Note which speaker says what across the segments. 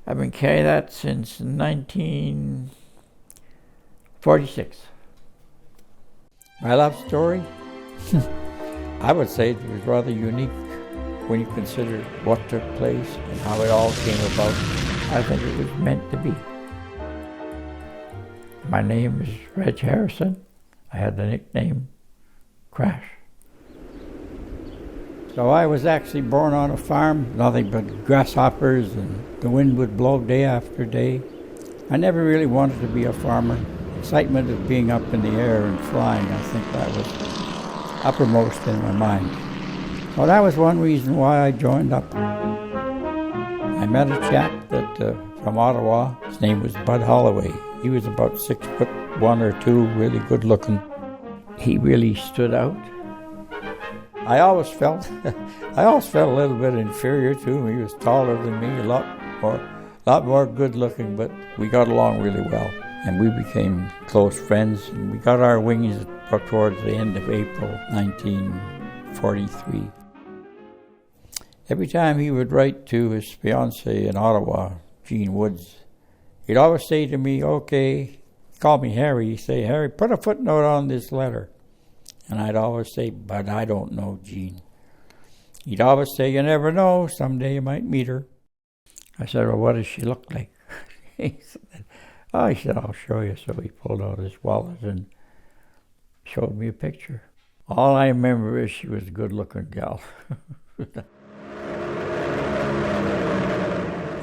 Speaker 1: I've been carrying that since 1946. My love story? I would say it was rather unique when you consider what took place and how it all came about. I think it was meant to be. My name is Reg Harrison. I had the nickname Crash. So I was actually born on a farm, nothing but grasshoppers, and the wind would blow day after day. I never really wanted to be a farmer. Excitement of being up in the air and flying, I think that was uppermost in my mind. Well, that was one reason why I joined up. I met a chap from Ottawa. His name was Bud Holloway. He was about 6'1" or 2", really good looking. He really stood out. I always felt a little bit inferior to him. He was taller than me, a lot more good looking, but we got along really well. And we became close friends, and we got our wings towards the end of April 1943. Every time he would write to his fiancée in Ottawa, Jean Woods, he'd always say to me, okay, call me Harry, he'd say, Harry, put a footnote on this letter. And I'd always say, but I don't know Jean. He'd always say, you never know, someday you might meet her. I said, well, what does she look like? He said, I'll show you. So he pulled out his wallet and showed me a picture. All I remember is she was a good-looking gal.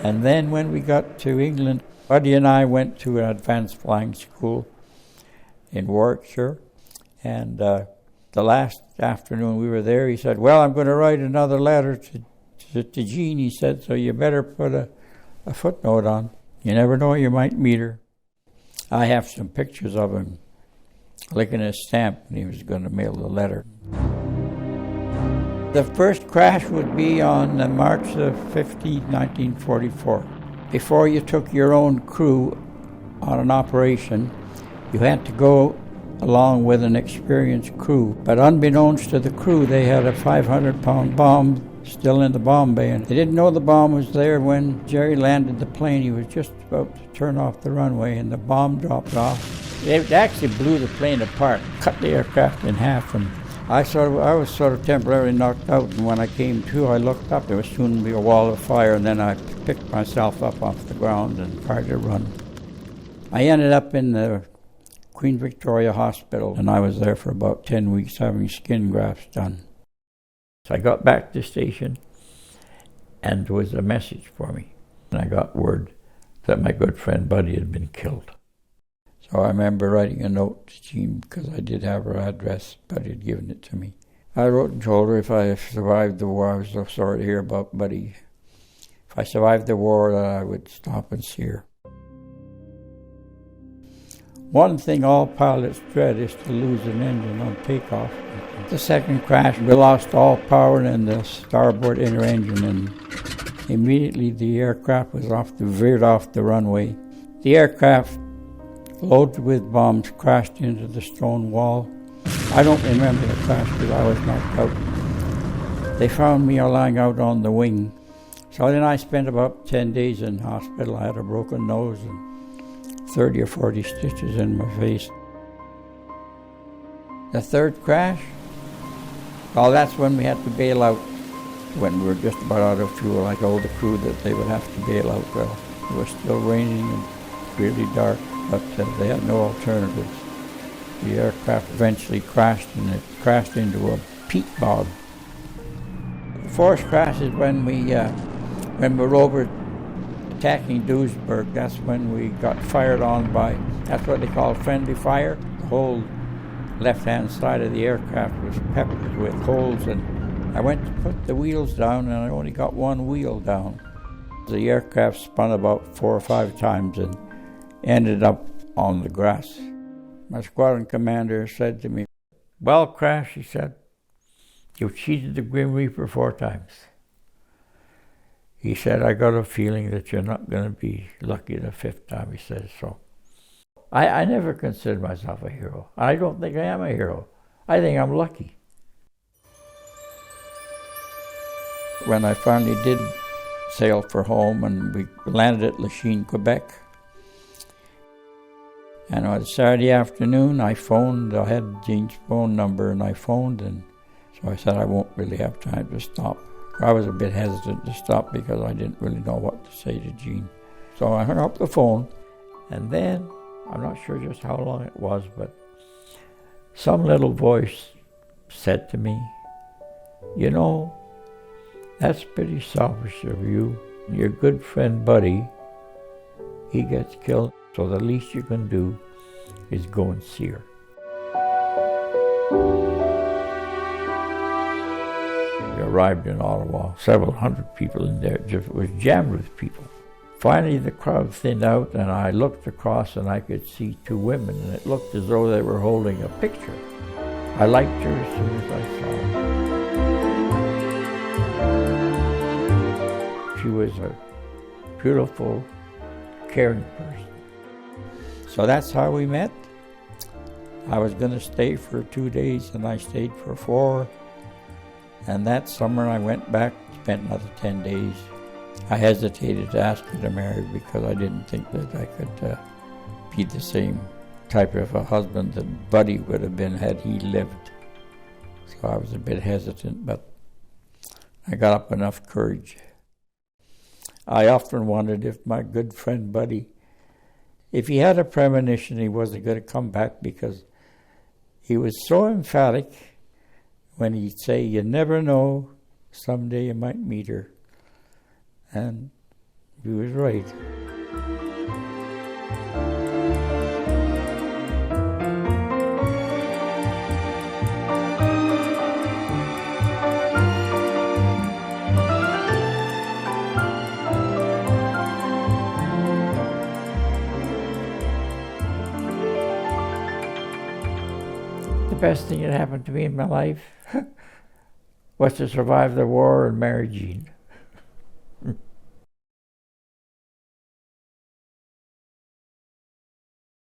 Speaker 1: And then when we got to England, Buddy and I went to an advanced flying school in Warwickshire. And the last afternoon we were there, he said, well, I'm going to write another letter to Jean, he said, so you better put a footnote on. You never know, you might meet her. I have some pictures of him licking his stamp when he was going to mail the letter. The first crash would be on March 15, 1944. Before you took your own crew on an operation, you had to go along with an experienced crew. But unbeknownst to the crew, they had a 500-pound bomb still in the bomb bay, and they didn't know the bomb was there when Jerry landed the plane. He was just about to turn off the runway, and the bomb dropped off. It actually blew the plane apart, cut the aircraft in half, and I was sort of temporarily knocked out, and when I came to, I looked up. There was soon to be a wall of fire, and then I picked myself up off the ground and tried to run. I ended up in the Queen Victoria Hospital, and I was there for about 10 weeks having skin grafts done. So I got back to the station, and there was a message for me. And I got word that my good friend Buddy had been killed. So I remember writing a note to Jean, because I did have her address. Buddy had given it to me. I wrote and told her if I survived the war, I was so sorry to hear about Buddy. If I survived the war, that I would stop and see her. One thing all pilots dread is to lose an engine on takeoff. The second crash, we lost all power in the starboard inner engine, and immediately the aircraft was veered off the runway. The aircraft, loaded with bombs, crashed into the stone wall. I don't remember the crash because I was knocked out. They found me lying out on the wing. So then I spent about 10 days in hospital. I had a broken nose and 30 or 40 stitches in my face. The third crash, well, that's when we had to bail out. When we were just about out of fuel, I told the crew that they would have to bail out. Well, it was still raining and really dark, but they had no alternatives. The aircraft eventually crashed, and it crashed into a peat bog. The fourth crash is when we were over attacking Duisburg. That's when we got fired on by, that's what they call friendly fire. The whole left-hand side of the aircraft was peppered with holes, and I went to put the wheels down, and I only got one wheel down. The aircraft spun about 4 or 5 times and ended up on the grass. My squadron commander said to me, well, Crash, he said, you've cheated the Grim Reaper 4 times. He said, I got a feeling that you're not going to be lucky the 5th time, he said. So I never considered myself a hero. I don't think I am a hero. I think I'm lucky. When I finally did sailed for home, and we landed at Lachine, Quebec. And on a Saturday afternoon, I phoned. I had Jean's phone number, and I phoned, and so I said I won't really have time to stop. I was a bit hesitant to stop because I didn't really know what to say to Jean. So I hung up the phone, and then, I'm not sure just how long it was, but some little voice said to me, "You know, that's pretty selfish of you. Your good friend Buddy, he gets killed, so the least you can do is go and see her." We arrived in Ottawa, several hundred people in there. It was jammed with people. Finally, the crowd thinned out, and I looked across, and I could see two women, and it looked as though they were holding a picture. I liked her as soon as I saw her. She was a beautiful, caring person. So that's how we met. I was going to stay for 2 days, and I stayed for 4. And that summer I went back, spent another 10 days. I hesitated to ask her to marry because I didn't think that I could be the same type of a husband that Buddy would have been had he lived. So I was a bit hesitant, but I got up enough courage. I often wondered if my good friend Buddy, if he had a premonition he wasn't going to come back, because he was so emphatic when he'd say, "You never know, someday you might meet her." And he was right. The best thing that happened to me in my life was to survive the war and marry Jean.